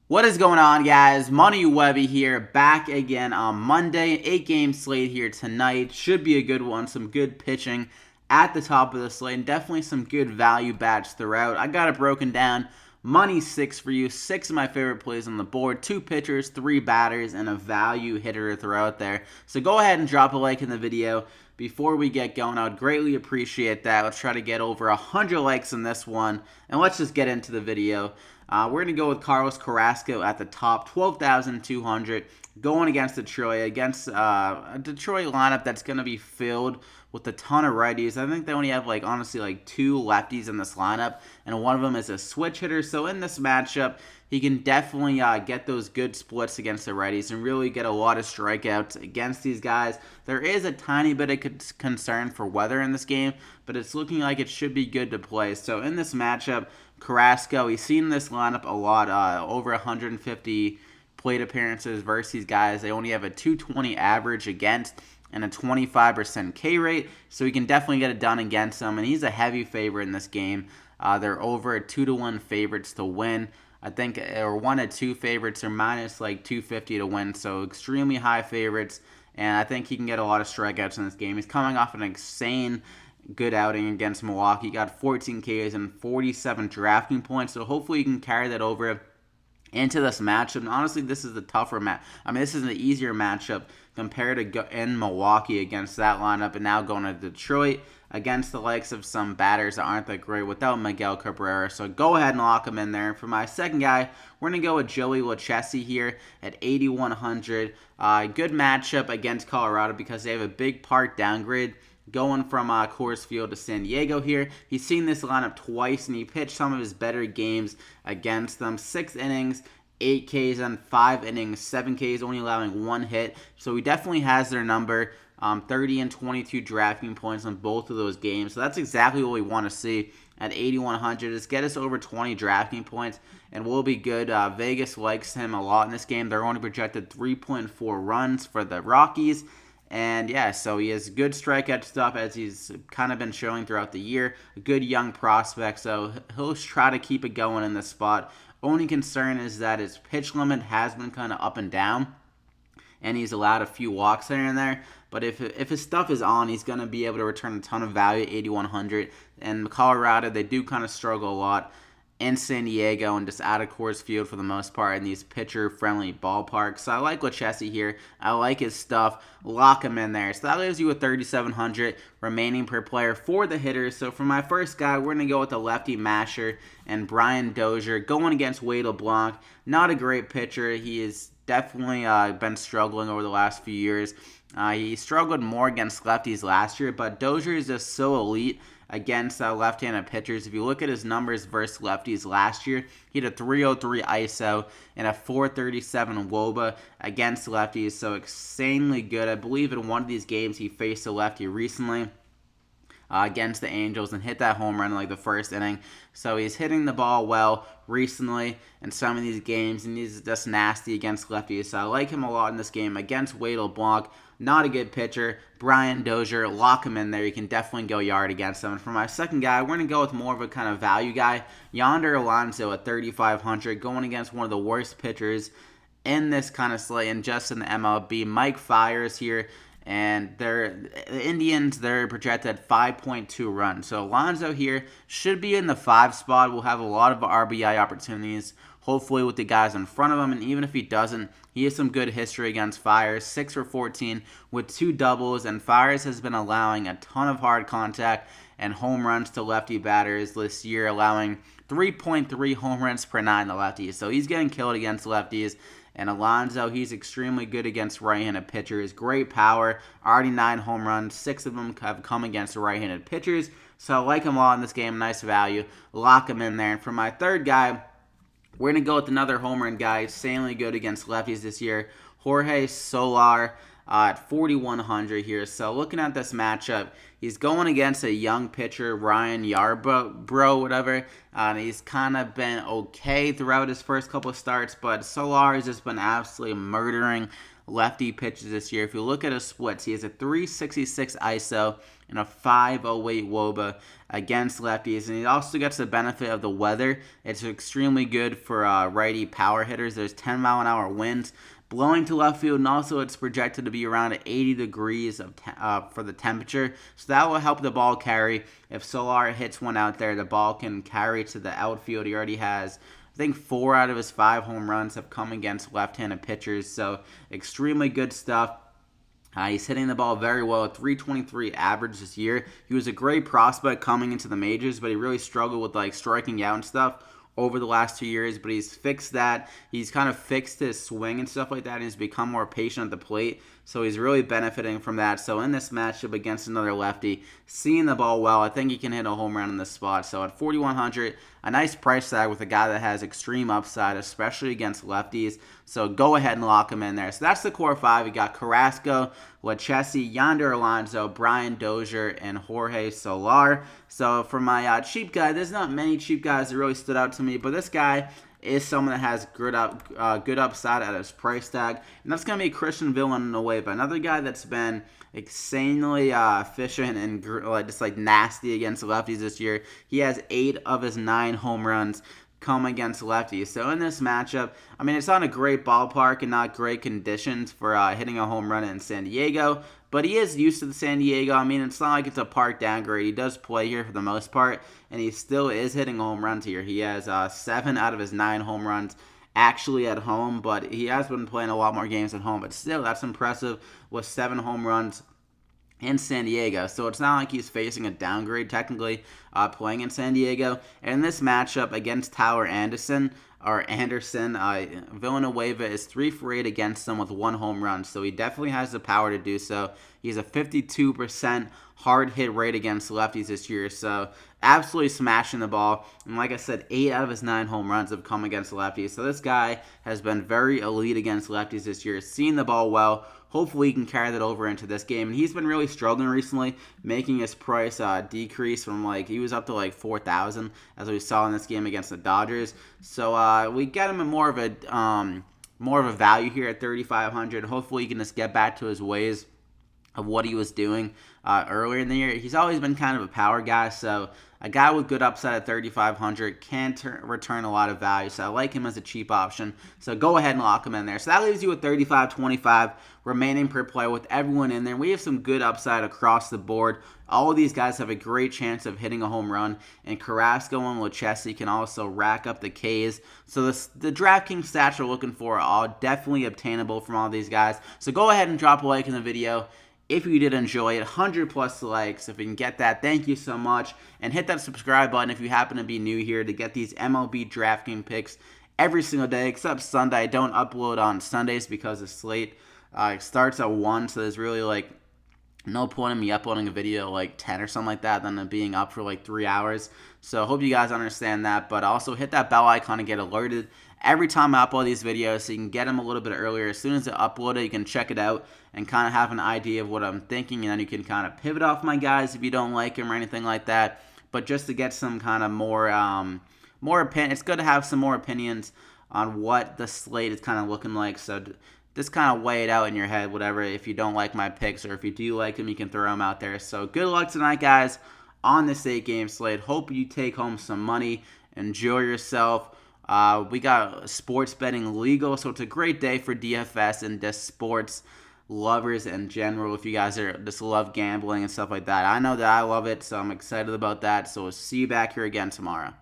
What is going on, guys? Money Webby here, back again on Monday. 8-game slate here tonight. Should be a good one. Some good pitching at the top of the slate, and definitely some good value bats throughout. I got it broken down. Money 6 for you. 6 of my favorite plays on the board. 2 pitchers, 3 batters, and a value hitter throughout there. So go ahead and drop a like in the video before we get going. I would greatly appreciate that. Let's try to get over 100 likes in this one, and let's just get into the video. We're going to go with Carlos Carrasco at the top, 12,200, going against Detroit, against a Detroit lineup that's going to be filled with a ton of righties. I think they only have, honestly, 2 lefties in this lineup, and one of them is a switch hitter. So in this matchup, he can definitely get those good splits against the righties and really get a lot of strikeouts against these guys. There is a tiny bit of concern for weather in this game, but it's looking like it should be good to play. So in this matchup, Carrasco, he's seen this lineup a lot, over 150 plate appearances versus these guys. They only have a 220 average against and a 25% K rate, so he can definitely get it done against them, and he's a heavy favorite in this game. They're over 2-1 favorites to win. I think, or 1-2 favorites, or minus 250 to win, so extremely high favorites, and I think he can get a lot of strikeouts in this game. He's coming off an insane good outing against Milwaukee. He got 14 Ks and 47 drafting points, so hopefully you can carry that over into this matchup. And honestly, this is the tougher match. This is an easier matchup compared to in Milwaukee against that lineup, and now going to Detroit against the likes of some batters that aren't that great without Miguel Cabrera. So go ahead and lock him in there. And for my second guy, we're going to go with Joey Lucchesi here at 8,100. Good matchup against Colorado because they have a big park downgrade going from Coors Field to San Diego here. He's seen this lineup twice, and he pitched some of his better games against them. 6 innings, 8 Ks, and 5 innings, 7 Ks, only allowing 1 hit. So he definitely has their number. 30 and 22 drafting points on both of those games. So that's exactly what we want to see at 8,100. Just get us over 20 drafting points, and we'll be good. Vegas likes him a lot in this game. They're only projected 3.4 runs for the Rockies. And yeah, so he has good strikeout stuff, as he's kind of been showing throughout the year. A good young prospect, so he'll try to keep it going in this spot. Only concern is that his pitch limit has been kind of up and down, and he's allowed a few walks here and there. But if his stuff is on, he's going to be able to return a ton of value at 8,100. And Colorado, they do kind of struggle a lot in San Diego and just out of Coors Field for the most part in these pitcher-friendly ballparks. So I like Lucchesi here. I like his stuff. Lock him in there. So that leaves you with 3,700 remaining per player for the hitters. So for my first guy, we're going to go with the lefty masher and Brian Dozier going against Wade LeBlanc. Not a great pitcher. He has definitely been struggling over the last few years. He struggled more against lefties last year, but Dozier is just so elite against left-handed pitchers. If you look at his numbers versus lefties last year, he had a 303 ISO and a 437 WOBA against lefties, so insanely good. I believe in one of these games he faced a lefty recently against the Angels and hit that home run in the first inning. So he's hitting the ball well recently in some of these games, and he's just nasty against lefties. So I like him a lot in this game against Wade LeBlanc. Not a good pitcher. Brian Dozier, lock him in there. You can definitely go yard against him. And for my second guy, we're going to go with more of a kind of value guy. Yonder Alonso at 3,500, going against one of the worst pitchers in this kind of slate and just in the MLB. Mike Fiers here. And the Indians, they're projected at 5.2 runs. So Alonso here should be in the 5 spot. We'll have a lot of RBI opportunities, hopefully with the guys in front of him. And even if he doesn't, he has some good history against Fiers. 6 for 14 with 2 doubles. And Fiers has been allowing a ton of hard contact and home runs to lefty batters this year, allowing 3.3 home runs per 9 to lefties. So he's getting killed against lefties. And Alonso, he's extremely good against right-handed pitchers. Great power. Already 9 home runs. 6 of them have come against right-handed pitchers. So I like him a lot in this game. Nice value. Lock him in there. And for my third guy, we're going to go with another home run guy. Insanely good against lefties this year. Jorge Soler at 4,100 here. So looking at this matchup, he's going against a young pitcher, Ryan Yarbrough, whatever. He's kind of been okay throughout his first couple of starts, but Soler has just been absolutely murdering lefty pitches this year. If you look at his splits, he has a 366 ISO, and a 5.08 WOBA against lefties. And he also gets the benefit of the weather. It's extremely good for righty power hitters. There's 10-mile-an-hour winds blowing to left field, and also it's projected to be around 80 degrees for the temperature, so that will help the ball carry. If Solar hits one out there, the ball can carry to the outfield. He already has, I think, 4 out of his 5 home runs have come against left-handed pitchers, so extremely good stuff. He's hitting the ball very well at 323 average this year. He was a great prospect coming into the majors, but he really struggled with like striking out and stuff over the last 2 years, but he's fixed that. He's kind of fixed his swing and stuff like that, and he's become more patient at the plate, so he's really benefiting from that. So in this matchup against another lefty, seeing the ball well, I think he can hit a home run in this spot. So at 4,100, a nice price tag with a guy that has extreme upside, especially against lefties. So go ahead and lock him in there. So that's the core 5. We got Carrasco, Lucchesi, Yonder Alonso, Brian Dozier, and Jorge Solar. So for my cheap guy, there's not many cheap guys that really stood out to me, but this guy is someone that has good upside at his price tag, and that's going to be Christian Villanueva, another guy that's been insanely efficient and just like nasty against lefties this year. He has 8 of his 9 home runs come against lefties. So in this matchup, I mean, it's not a great ballpark and not great conditions for hitting a home run in San Diego, but he is used to the San Diego. I mean, it's not like it's a park downgrade. He does play here for the most part, and he still is hitting home runs here. He has 7 out of his 9 home runs actually at home, but he has been playing a lot more games at home. But still, that's impressive with 7 home runs in San Diego. So it's not like he's facing a downgrade technically playing in San Diego. And in this matchup against Tyler Anderson, Villanueva is 3 for 8 against them with 1 home run. So he definitely has the power to do so. He's a 52% hard hit rate against lefties this year. So absolutely smashing the ball. And like I said, 8 out of his 9 home runs have come against lefties. So this guy has been very elite against lefties this year, seeing the ball well. Hopefully he can carry that over into this game. And he's been really struggling recently, making his price decrease from he was up to 4,000 as we saw in this game against the Dodgers. So we got him at more of a value here at 3,500. Hopefully he can just get back to his ways of what he was doing earlier in the year. He's always been kind of a power guy, so a guy with good upside at 3,500 can return a lot of value, so I like him as a cheap option. So go ahead and lock him in there. So that leaves you with 3,525 remaining per play with everyone in there. We have some good upside across the board. All of these guys have a great chance of hitting a home run, and Carrasco and Lucchesi can also rack up the Ks. So the DraftKings stats we're looking for are definitely obtainable from all these guys. So go ahead and drop a like in the video if you did enjoy it. 100 plus likes if we can get that. Thank you so much. And hit that subscribe button if you happen to be new here to get these MLB DraftKings picks every single day except Sunday. I don't upload on Sundays because the slate starts at 1, so there's really no point in me uploading a video 10 or something like that than it being up for 3 hours. So I hope you guys understand that. But also hit that bell icon to get alerted every time I upload these videos so you can get them a little bit earlier. As soon as I upload it, you can check it out and kind of have an idea of what I'm thinking, and then you can kind of pivot off my guys if you don't like them or anything like that. But just to get some kind of more opinion, it's good to have some more opinions on what the slate is kind of looking like. So just kind of weigh it out in your head, whatever. If you don't like my picks or if you do like them, you can throw them out there. So good luck tonight, guys, on this 8-game slate. Hope you take home some money. Enjoy yourself. We got sports betting legal, so it's a great day for DFS and just sports lovers in general. If you guys just love gambling and stuff like that, I know that I love it, so I'm excited about that. So we'll see you back here again tomorrow.